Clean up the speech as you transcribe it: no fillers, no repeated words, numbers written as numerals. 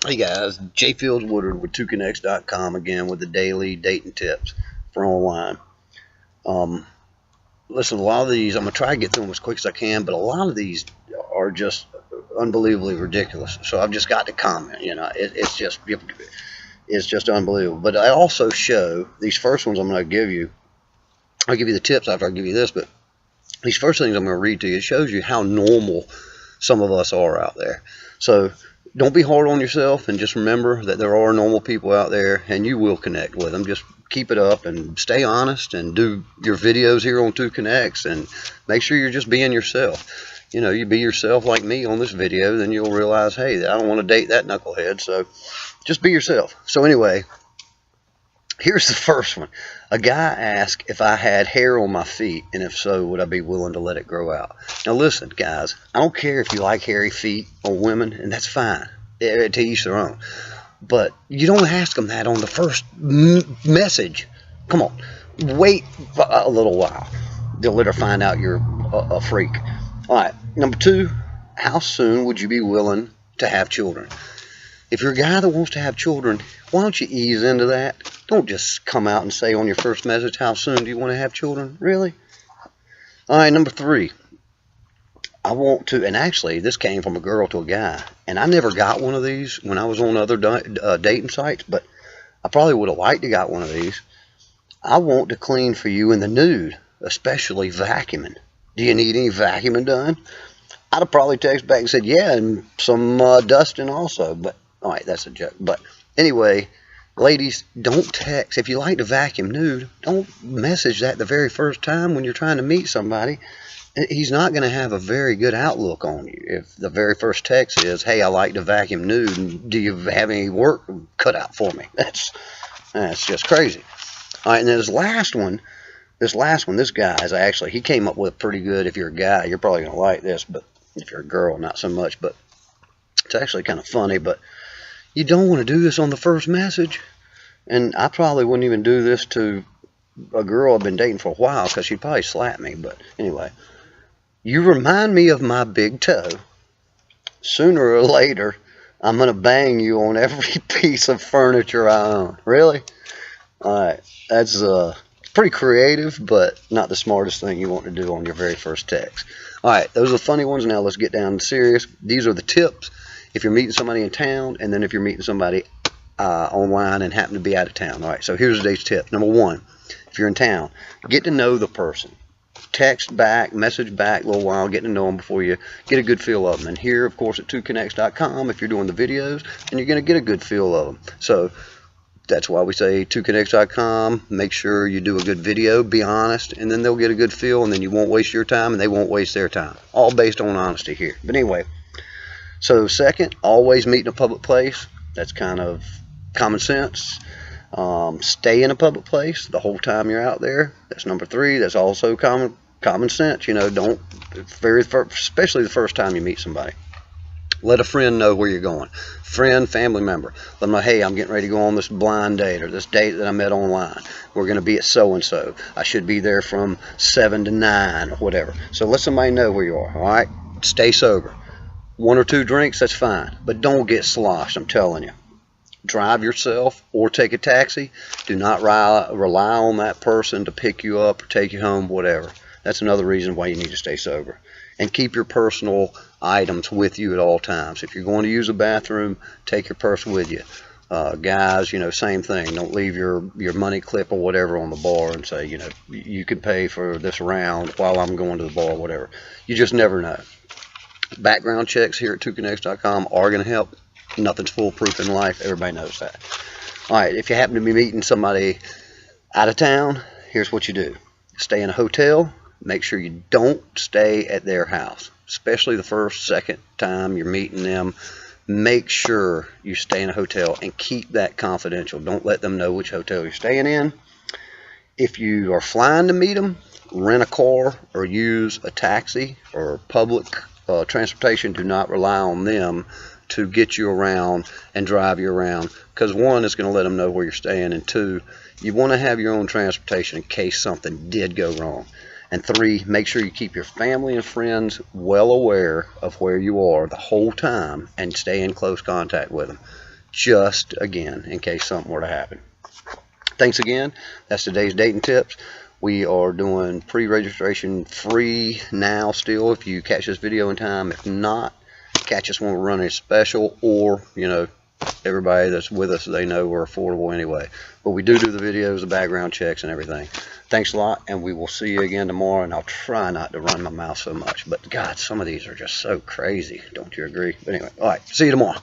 Hey guys, Jay Fields Woodard with 2connects.com again with the daily dating tips for online. Um, Listen, a lot of these, I'm going to try to get through them as quick as I can, but a lot of these are just unbelievably ridiculous. So I've just got to comment, it's just unbelievable. But I also show these first ones I'm going to give you. I'll give you the tips after I give you this, but these first things I'm going to read to you, it shows you how normal some of us are out there. So don't be hard on yourself, and just remember that there are normal people out there and you will connect with them. Just keep it up and stay honest and do your videos here on 2Connects and make sure you're just being yourself. You be yourself like me on this video, then you'll realize, hey, I don't want to date that knucklehead, so just be yourself. So anyway, here's the first one. A guy asked if I had hair on my feet, and if so, would I be willing to let it grow out? Now listen, guys, I don't care if you like hairy feet on women, and that's fine. To each their own. But you don't ask them that on the first message. Come on. Wait a little while. They'll let her find out you're a freak. All right. Number 2, how soon would you be willing to have children? If you're a guy that wants to have children, why don't you ease into that? Don't just come out and say on your first message, how soon do you want to have children? Really? All right, number 3. I want to, and actually this came from a girl to a guy, and I never got one of these when I was on other dating sites, but I probably would have liked to got one of these. I want to clean for you in the nude, especially vacuuming. Do you need any vacuuming done? I'd have probably texted back and said, yeah, and some dusting also, but all right, that's a joke. But anyway, ladies, don't text. If you like to vacuum nude, don't message that the very first time when you're trying to meet somebody. He's not going to have a very good outlook on you if the very first text is, hey, I like to vacuum nude, and do you have any work cut out for me? That's just crazy. All right, and then this last one, this guy's actually, he came up with pretty good. If you're a guy, you're probably going to like this, but if you're a girl, not so much. But it's actually kind of funny, but you don't want to do this on the first message. And I probably wouldn't even do this to a girl I've been dating for a while, because she'd probably slap me. But anyway, you remind me of my big toe. Sooner or later, I'm going to bang you on every piece of furniture I own. Really? All right. That's pretty creative, but not the smartest thing you want to do on your very first text. All right. Those are the funny ones. Now let's get down to serious. These are the tips if you're meeting somebody in town, and then if you're meeting somebody online and happen to be out of town. All right. So here's today's tip. Number 1, if you're in town, get to know the person. Text back, message back a little while, getting to know them before you get a good feel of them. And here, of course, at 2connects.com, if you're doing the videos, and you're going to get a good feel of them. So that's why we say 2connects.com. Make sure you do a good video, be honest, and then they'll get a good feel, and then you won't waste your time, and they won't waste their time. All based on honesty here. But anyway, so second, always meet in a public place. That's kind of common sense. Stay in a public place the whole time you're out there. That's number 3. That's also common sense. Don't, especially the first time you meet somebody. Let a friend know where you're going. Friend, family member. Let them know, hey, I'm getting ready to go on this blind date, or this date that I met online. We're going to be at so-and-so. I should be there from 7 to 9 or whatever. So let somebody know where you are, all right? Stay sober. 1 or 2 drinks, that's fine. But don't get sloshed, I'm telling you. Drive yourself or take a taxi. Do not rely on that person to pick you up or take you home, whatever. That's another reason why you need to stay sober. And keep your personal items with you at all times. If you're going to use a bathroom, take your purse with you. Guys, same thing. Don't leave your money clip or whatever on the bar and say, you can pay for this round while I'm going to the bar, whatever. You just never know. Background checks here at 2connects.com are going to help. Nothing's foolproof in life. Everybody knows that. All right, if you happen to be meeting somebody out of town, here's what you do. Stay in a hotel. Make sure you don't stay at their house, especially the first, second time you're meeting them. Make sure you stay in a hotel and keep that confidential. Don't let them know which hotel you're staying in. If you are flying to meet them, rent a car or use a taxi or public transportation. Do not rely on them to get you around and drive you around, because 1, it's going to let them know where you're staying, and 2, you want to have your own transportation in case something did go wrong. And 3, make sure you keep your family and friends well aware of where you are the whole time and stay in close contact with them. just, again, in case something were to happen. Thanks again. That's today's dating tips. We are doing pre-registration free now still if you catch this video in time. If not, catch us when we're running a special, or, you know, everybody that's with us, they know we're affordable anyway. But we do the videos, the background checks, and everything. Thanks a lot, and we will see you again tomorrow. And I'll try not to run my mouth so much. But, God, some of these are just so crazy. Don't you agree? But anyway, all right. See you tomorrow.